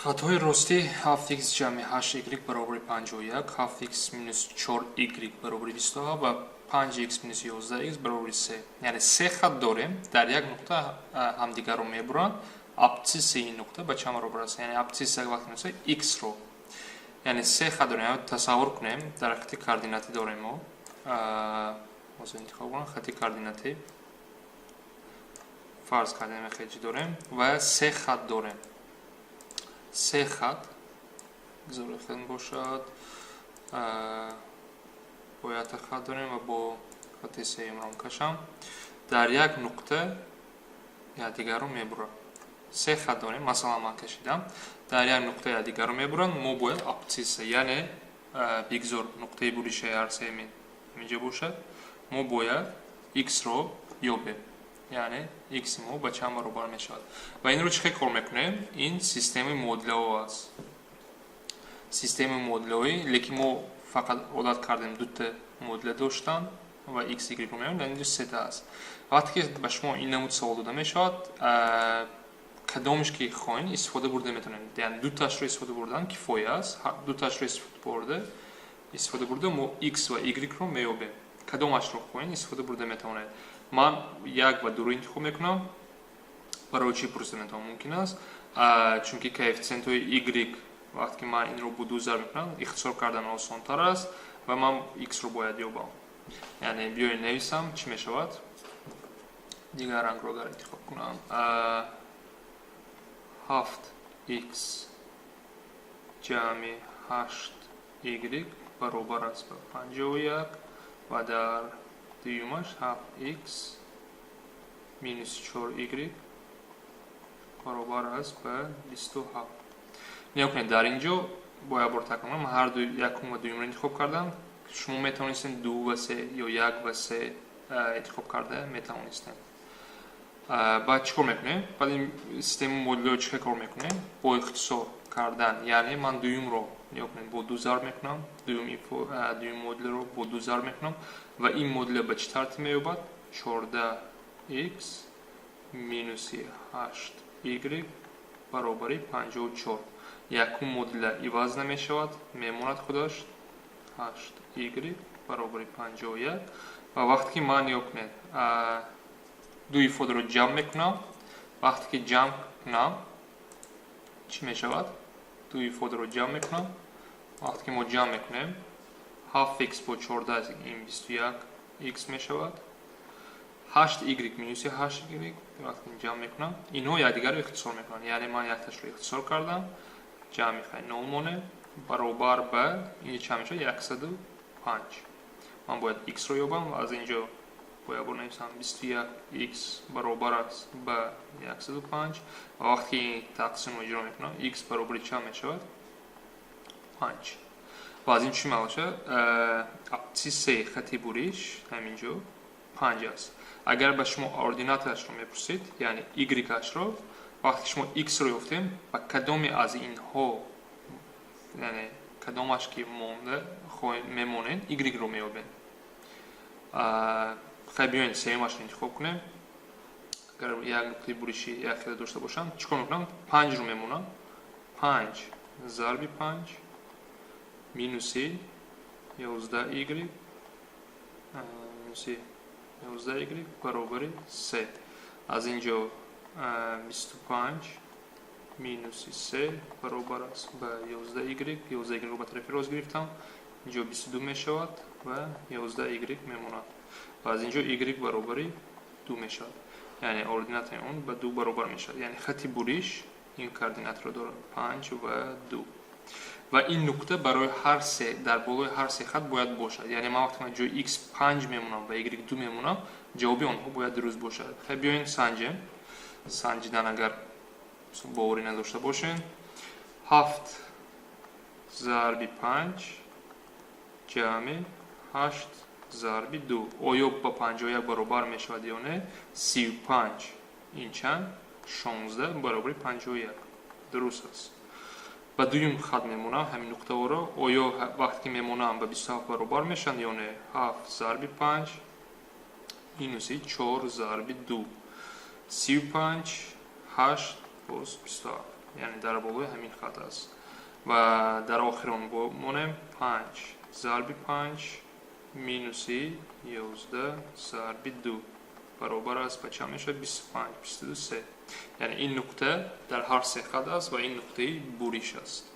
خطای راستی 7x جمع 8y برابر 51 7x minus 4y برابر 27 و 5x minus 11x برابر 3 یعنی سه خط داریم در یک نقطه همدیگر رو میبرن ابسیس این نقطه به چه برابر است یعنی ابسیس یک وقت میشه x رو یعنی سه خط داریم تصور کنیم در خط کوردیناتی داریم ما مثلا انتخاب کنم خط کوردیناتی فرض کردیم خیلی داریم و سه خط داریم سه خط گذارخن باشد باید خط داریم و با خط سه امران کشم در یک نقطه یا دیگر رو میبرم سه خط داریم مثلا من کشیدم در یک نقطه یا دیگر رو میبرن ما باید ابسیس یعنی بگذار نقطه بریشه هر سه اینجا باشد ما باید x رو یابیم یعنی x ما به چند برابر میشود و این رو چه کار میکنیم این سیستم مدلو است سیستم مدلوی لیکن ما فقط عادت کردیم دو تا مدل داشتن و x y رو میبینیم اینجا سه تا است وقتی که به شما این نمود سوال داده میشود کدامش که خواهید استفاده برده میتونید یعنی دو تاش رو استفاده بردن کفایه است دو تاش رو استفاده برده ما x و y رو میابیم کدامش رو خواهید استفاده برده میتونید من یک و دو رو انتخاب میکنم برای چی پرسیدن ممکن است چون که کوفیشنت های y وقتی که من این رو با 2 ضرب میکنم اختصار کردن آسان تر است و من x رو باید یابم یعنی بیاید نویسم چی میشود دیگر رنگ رو اگر انتخاب کنم 7x جمع 8y برابر است به 51 و در دیومش 7x minus 4y برابر است به 27 نیا کنید در اینجا باید بار تکرار کنم هر دو یکم و دوم رو انتخاب کردم شما میتونستین 2 و 3 یا 1 و 3 انتخاب کرده میتونستین بعد چیکار میکنیم بعد این سیستم مدل چه کار میکنیم با اختصار کردن یعنی من دوم رو نیا کنید با 2 ضرب میکنم دوم مدل رو با 2 ضرب میکنم و این مدل به چه ترتیب مییابد 14x minus 8y برابر 54 یکم مدل عوض نمیشود میماند خودش 8y برابر 51 و وقتی که من نیا کنید دو ifade رو جمع میکنم وقتی که جمع کنم چی میشود دو ifade رو جمع میکنم وقتی که ما جمع میکنیم 7x با 14 این 21x میشود 8y minus 8y وقتی جمع میکنم اینو یکدیگر رو اختصار میکنن یعنی من یک تاش رو اختصار کردم جمع میخوای نمونه برابر به این چه میشه 105 من باید x رو یابم و از اینجا باید بنویسم 21x برابر است به 105 و وقتی تقسیم رو اجرا میکنم x برابر چه میشود 5 و از این چی میشه ابسیس خط بریش همینجا 5 است اگر به شما اوردیناتش رو میپرسید یعنی y رو وقتی شما x رو یافتیم و کدام از اینها یعنی کدامش که مونده میمونین y رو میابین خیلی بیاین سیمش رو انتخاب کنیم اگر یک نقطه بریشی یک خط داشته باشم چیکار میکنم 5 رو میمونم 5 ضرب 5 مینوس 11y مینوس 11y برابر 3 از اینجا 25 مینوس 3 برابر است به 11y رو به طرف راست گرفتم اینجا 22 میشود و 11y میموند و از اینجا y برابر 2 میشود یعنی اوردینات اون به 2 برابر میشود یعنی خط بریش این کوردینات رو داره 5 و 2 و این نقطه برای هر سه در بالای هر سه خط باید باشد یعنی من وقتی من جای x 5 میمونم و y 2 میمونم جواب آنها باید درست باشد خب بیاین سنجیدن اگر باوری نداشته باشین 7 ضرب 5 جمع 8 ضرب 2 آیا با 51 برابر میشود یا نه 35 این چند 16 برابر 51 درست است و دویم خط میمونم همین نقطه ها رو آیا وقتی میمونم به 27 برابر میشن یا نه 7 ضرب 5 مینوس 4 ضرب 2 35 8 باز 27 یعنی در بالای همین خط است و در آخر آن مونم 5 ضرب 5 مینوسی 11 ضرب 2 برابر است به چند میشه 25 22 3. یعنی این نقطه در هر سه خط است و این نقطه بوریش است.